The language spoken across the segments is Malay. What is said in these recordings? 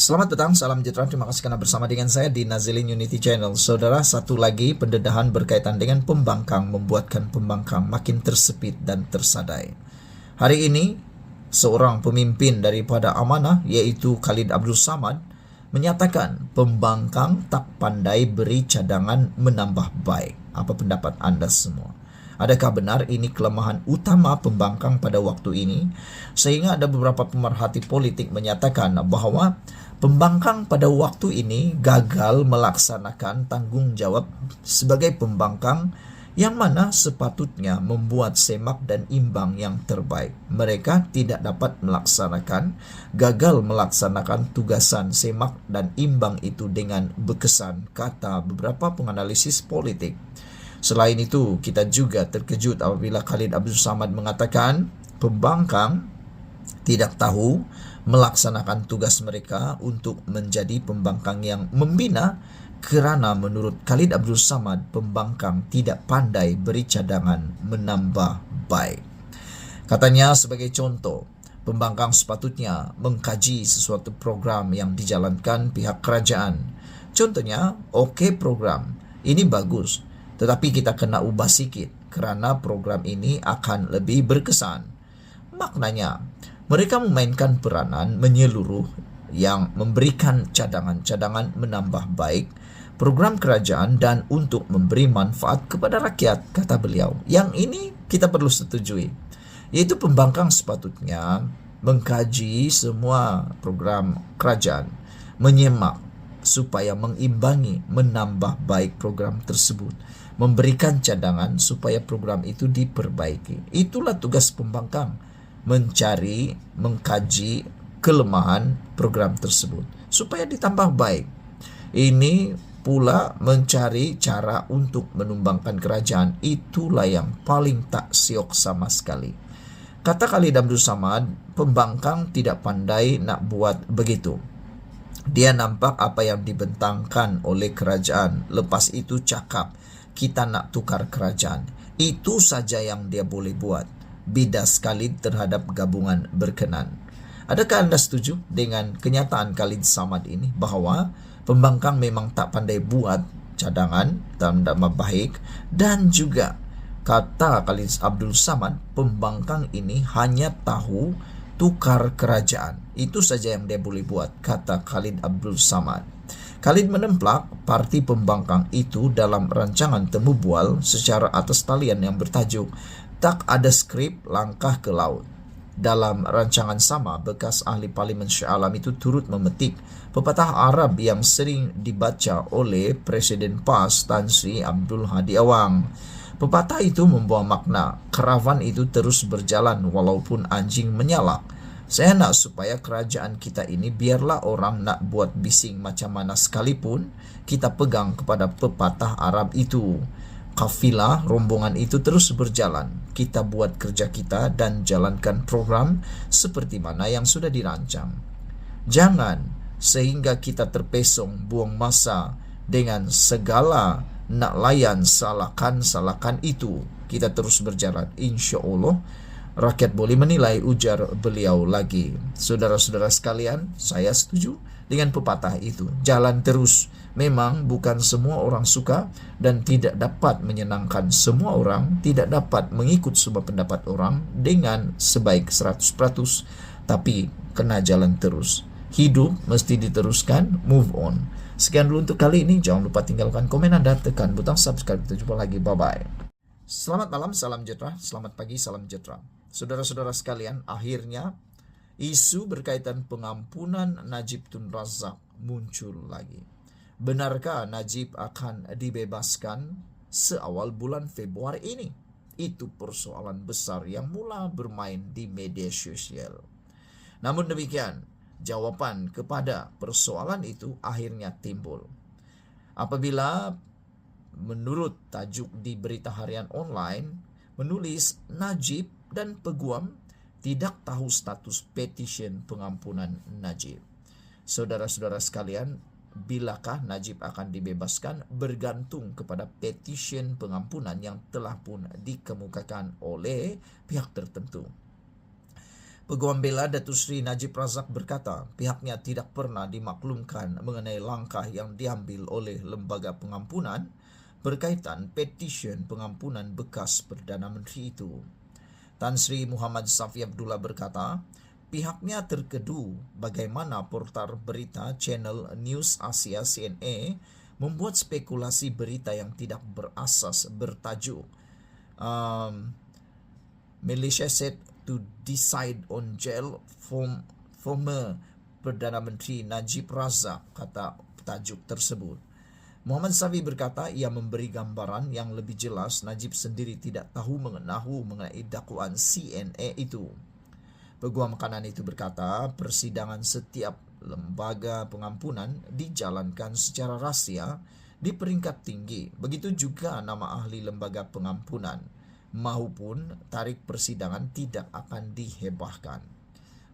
Selamat datang, salam sejahtera. Terima kasih karena bersama dengan saya di Nazilin Unity Channel. Saudara, satu lagi pendedahan berkaitan dengan pembangkang membuatkan pembangkang makin tersepit dan tersadai. Hari ini, seorang pemimpin daripada Amanah, yaitu Khalid Abdul Samad, menyatakan pembangkang tak pandai beri cadangan menambah baik. Apa pendapat Anda semua? Adakah benar ini kelemahan utama pembangkang pada waktu ini? Sehingga ada beberapa pemerhati politik menyatakan bahwa pembangkang pada waktu ini gagal melaksanakan tanggung jawab sebagai pembangkang yang mana sepatutnya membuat semak dan imbang yang terbaik. Mereka tidak dapat gagal melaksanakan tugasan semak dan imbang itu dengan berkesan, kata beberapa penganalisis politik. Selain itu, kita juga terkejut apabila Khalid Abdul Samad mengatakan pembangkang tidak tahu melaksanakan tugas mereka untuk menjadi pembangkang yang membina, kerana menurut Khalid Abdul Samad, pembangkang tidak pandai beri cadangan menambah baik. Katanya sebagai contoh, pembangkang sepatutnya mengkaji sesuatu program yang dijalankan pihak kerajaan. Contohnya, program ini bagus, tetapi kita kena ubah sikit kerana program ini akan lebih berkesan. Maknanya, mereka memainkan peranan menyeluruh yang memberikan cadangan-cadangan menambah baik program kerajaan dan untuk memberi manfaat kepada rakyat, kata beliau. Yang ini kita perlu setujui, yaitu pembangkang sepatutnya mengkaji semua program kerajaan, menyemak supaya mengimbangi, menambah baik program tersebut, memberikan cadangan supaya program itu diperbaiki. Itulah tugas pembangkang, mencari, mengkaji kelemahan program tersebut supaya ditambah baik. Ini pula mencari cara untuk menumbangkan kerajaan. Itulah yang paling tak siok sama sekali. Kata Khalid Abdul Samad, pembangkang tidak pandai nak buat begitu. Dia nampak apa yang dibentangkan oleh kerajaan, lepas itu cakap kita nak tukar kerajaan. Itu saja yang dia boleh buat. Bidas Khalid terhadap gabungan berkenan. Adakah Anda setuju dengan kenyataan Khalid Samad ini bahwa pembangkang memang tak pandai buat cadangan dalam nama baik, dan juga kata Khalid Abdul Samad, pembangkang ini hanya tahu tukar kerajaan. Itu saja yang dia boleh buat, kata Khalid Abdul Samad. Khalid menemplak parti pembangkang itu dalam rancangan temu bual secara atas talian yang bertajuk Tak Ada Skrip Langkah ke Laut. Dalam rancangan sama, bekas ahli Parlimen Shah Alam itu turut memetik pepatah Arab yang sering dibaca oleh Presiden PAS Tan Sri Abdul Hadi Awang. Pepatah itu membawa makna, karavan itu terus berjalan walaupun anjing menyalak. Saya nak supaya kerajaan kita ini biarlah orang nak buat bising macam mana sekalipun, kita pegang kepada pepatah Arab itu. Kafilah rombongan itu terus berjalan. Kita buat kerja kita dan jalankan program seperti mana yang sudah dirancang. Jangan sehingga kita terpesong buang masa dengan segala nak layan salakan itu. Kita terus berjalan. Insya Allah rakyat boleh menilai, ujar beliau lagi. Saudara-saudara sekalian, saya setuju dengan pepatah itu. Jalan terus. Memang bukan semua orang suka dan tidak dapat menyenangkan semua orang, tidak dapat mengikut semua pendapat orang dengan sebaik 100%, tapi kena jalan terus. Hidup mesti diteruskan, move on. Sekian dulu untuk kali ini. Jangan lupa tinggalkan komen Anda, tekan butang subscribe. Kita jumpa lagi. Bye-bye. Selamat malam, salam sejahtera. Selamat pagi, salam sejahtera. Saudara-saudara sekalian, akhirnya isu berkaitan pengampunan Najib Tun Razak muncul lagi. Benarkah Najib akan dibebaskan seawal bulan Februari ini? Itu persoalan besar yang mula bermain di media sosial. Namun demikian, jawapan kepada persoalan itu akhirnya timbul apabila menurut tajuk di berita harian online menulis Najib dan peguam tidak tahu status petition pengampunan Najib. Saudara-saudara sekalian, bilakah Najib akan dibebaskan bergantung kepada petition pengampunan yang telah pun dikemukakan oleh pihak tertentu. Peguam Bela Datuk Seri Najib Razak berkata pihaknya tidak pernah dimaklumkan mengenai langkah yang diambil oleh Lembaga Pengampunan berkaitan petisyen pengampunan bekas Perdana Menteri itu. Tan Sri Muhammad Safi Abdullah berkata, pihaknya terkedu bagaimana portal berita channel News Asia CNA membuat spekulasi berita yang tidak berasas bertajuk Malaysia said to decide on jail former Perdana Menteri Najib Razak, kata tajuk tersebut. Muhammad Safi berkata ia memberi gambaran yang lebih jelas Najib sendiri tidak tahu mengenai dakwaan CNA itu. Peguam kanan itu berkata persidangan setiap lembaga pengampunan dijalankan secara rahsia di peringkat tinggi. Begitu juga nama ahli lembaga pengampunan maupun tarikh persidangan tidak akan dihebahkan.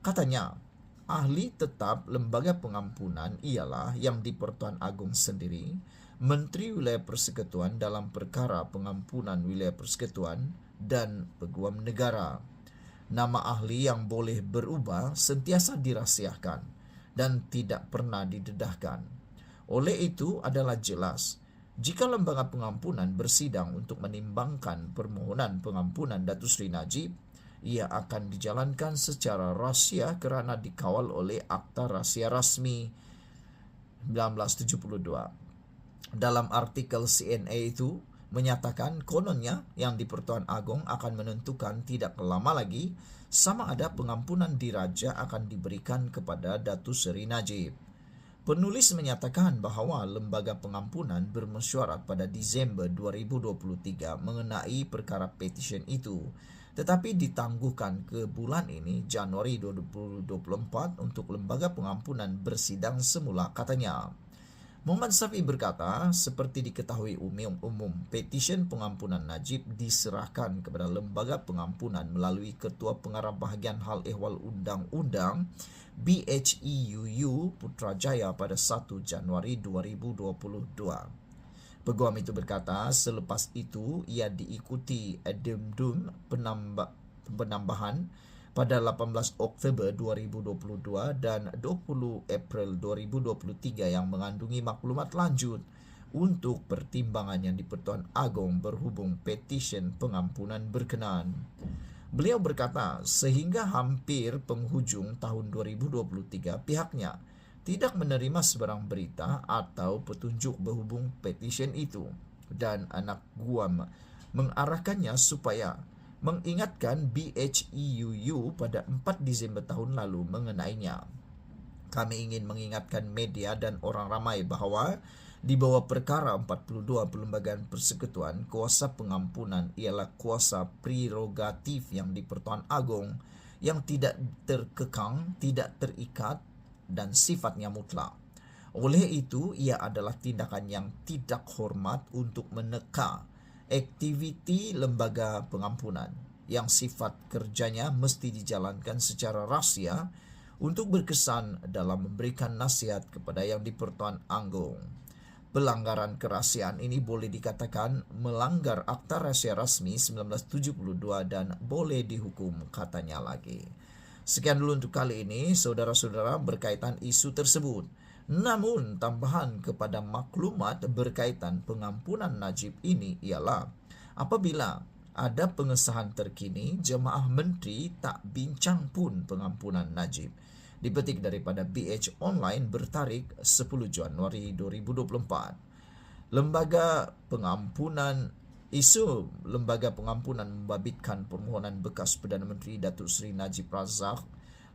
Katanya, ahli tetap lembaga pengampunan ialah yang di-Pertuan Agong sendiri, Menteri Wilayah Persekutuan dalam perkara pengampunan wilayah persekutuan dan Peguam Negara. Nama ahli yang boleh berubah sentiasa dirahsiakan dan tidak pernah didedahkan. Oleh itu adalah jelas, jika lembaga pengampunan bersidang untuk menimbangkan permohonan pengampunan Datuk Seri Najib, ia akan dijalankan secara rahsia kerana dikawal oleh Akta Rahsia Rasmi 1972. Dalam artikel CNA itu menyatakan kononnya yang di-Pertuan Agong akan menentukan tidak lama lagi sama ada pengampunan diraja akan diberikan kepada Datuk Seri Najib. Penulis menyatakan bahawa lembaga pengampunan bermesyuarat pada Disember 2023 mengenai perkara petisyen itu, tetapi ditangguhkan ke bulan ini, Januari 2024, untuk lembaga pengampunan bersidang semula, katanya. Muhammad Safi berkata, seperti diketahui umum, petisyen pengampunan Najib diserahkan kepada lembaga pengampunan melalui Ketua Pengarah Bahagian Hal Ehwal Undang-Undang BHEUU Putrajaya pada 1 Januari 2022. Peguam itu berkata, selepas itu ia diikuti addendum penambahan pada 18 Oktober 2022 dan 20 April 2023 yang mengandungi maklumat lanjut untuk pertimbangan yang di-Pertuan Agong berhubung petisyen pengampunan berkenaan. Beliau berkata, sehingga hampir penghujung tahun 2023, pihaknya tidak menerima sebarang berita atau petunjuk berhubung petisyen itu dan anak guam mengarahkannya supaya mengingatkan BHEUU pada 4 Disember tahun lalu mengenainya. Kami ingin mengingatkan media dan orang ramai bahawa di bawah perkara 42 Perlembagaan Persekutuan, kuasa pengampunan ialah kuasa prerogatif yang di-Pertuan Agong yang tidak terkekang, tidak terikat dan sifatnya mutlak. Oleh itu, ia adalah tindakan yang tidak hormat untuk meneka aktiviti lembaga pengampunan yang sifat kerjanya mesti dijalankan secara rahsia untuk berkesan dalam memberikan nasihat kepada yang di-Pertuan Agong. Pelanggaran kerahsiaan ini boleh dikatakan melanggar Akta Rahsia Rasmi 1972 dan boleh dihukum, katanya lagi. Sekian dulu untuk kali ini, saudara-saudara, berkaitan isu tersebut. Namun, tambahan kepada maklumat berkaitan pengampunan Najib ini ialah apabila ada pengesahan terkini, jemaah menteri tak bincang pun pengampunan Najib. Dipetik daripada BH Online bertarikh 10 Januari 2024. Isu Lembaga Pengampunan membabitkan permohonan bekas Perdana Menteri Datuk Seri Najib Razak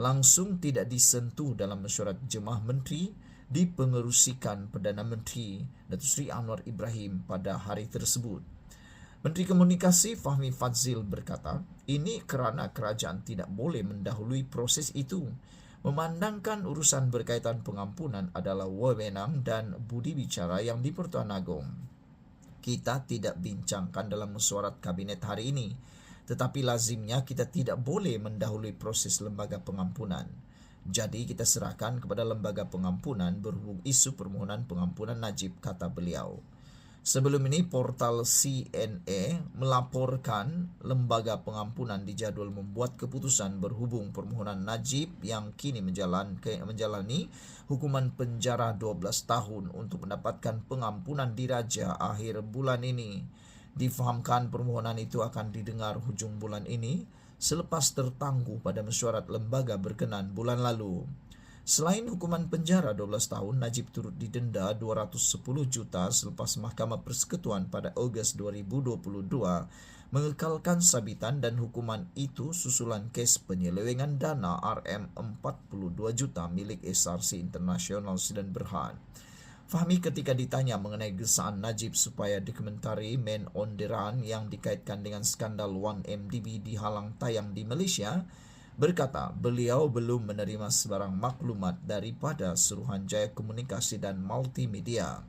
langsung tidak disentuh dalam mesyuarat jemaah menteri dipengerusikan Perdana Menteri Datuk Seri Anwar Ibrahim pada hari tersebut. Menteri Komunikasi Fahmi Fadzil berkata, ini kerana kerajaan tidak boleh mendahului proses itu, memandangkan urusan berkaitan pengampunan adalah wewenang dan budi bicara yang di-Pertuan Agong. Kita tidak bincangkan dalam mesyuarat kabinet hari ini, tetapi lazimnya kita tidak boleh mendahului proses lembaga pengampunan. Jadi kita serahkan kepada lembaga pengampunan berhubung isu permohonan pengampunan Najib, kata beliau. Sebelum ini, portal CNA melaporkan lembaga pengampunan dijadwal membuat keputusan berhubung permohonan Najib yang kini menjalani hukuman penjara 12 tahun untuk mendapatkan pengampunan diraja akhir bulan ini. Difahamkan permohonan itu akan didengar hujung bulan ini selepas tertangguh pada mesyuarat lembaga berkenan bulan lalu. Selain hukuman penjara 12 tahun, Najib turut didenda 210 juta selepas Mahkamah Persekutuan pada Ogos 2022 mengekalkan sabitan dan hukuman itu susulan kes penyelewengan dana RM42 juta milik SRC International Sudan Berhad. Fahmi ketika ditanya mengenai gesaan Najib supaya dokumentari Men on the Run yang dikaitkan dengan skandal 1MDB dihalang tayang di Malaysia, berkata beliau belum menerima sebarang maklumat daripada Suruhanjaya Komunikasi dan Multimedia.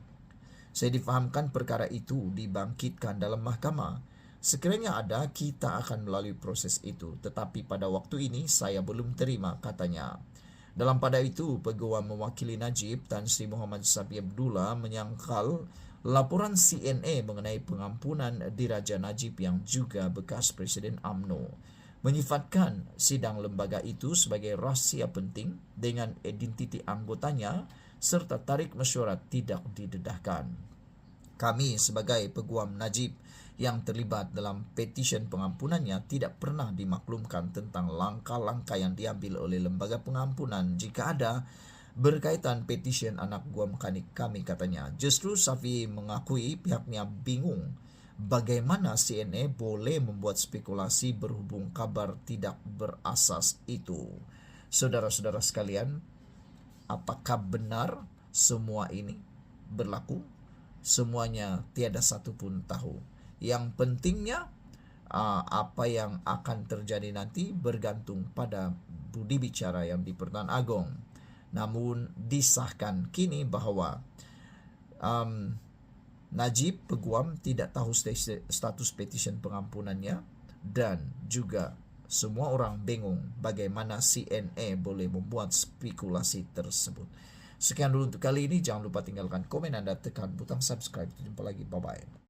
Saya difahamkan perkara itu dibangkitkan dalam mahkamah. Sekiranya ada, kita akan melalui proses itu. Tetapi pada waktu ini saya belum terima, katanya. Dalam pada itu, peguam mewakili Najib, Tan Sri Muhammad Safi Abdullah, menyangkal laporan CNA mengenai pengampunan Diraja Najib yang juga bekas Presiden UMNO, menyifatkan sidang lembaga itu sebagai rahsia penting dengan identiti anggotanya serta tarikh mesyuarat tidak didedahkan. Kami sebagai peguam Najib yang terlibat dalam petisyen pengampunannya tidak pernah dimaklumkan tentang langkah-langkah yang diambil oleh lembaga pengampunan jika ada berkaitan petisyen anak guam kami, katanya. Justru Safi mengakui pihaknya bingung bagaimana CNA boleh membuat spekulasi berhubung kabar tidak berasas itu. Saudara-saudara sekalian, apakah benar semua ini berlaku? Semuanya tiada satu pun tahu. Yang pentingnya apa yang akan terjadi nanti bergantung pada budi bicara yang di Pertuan Agong. Namun disahkan kini bahawa Najib peguam tidak tahu status petisyen pengampunannya dan juga semua orang bingung bagaimana CNA boleh membuat spekulasi tersebut. Sekian dulu untuk kali ini. Jangan lupa tinggalkan komen Anda, tekan butang subscribe. Jumpa lagi. Bye-bye.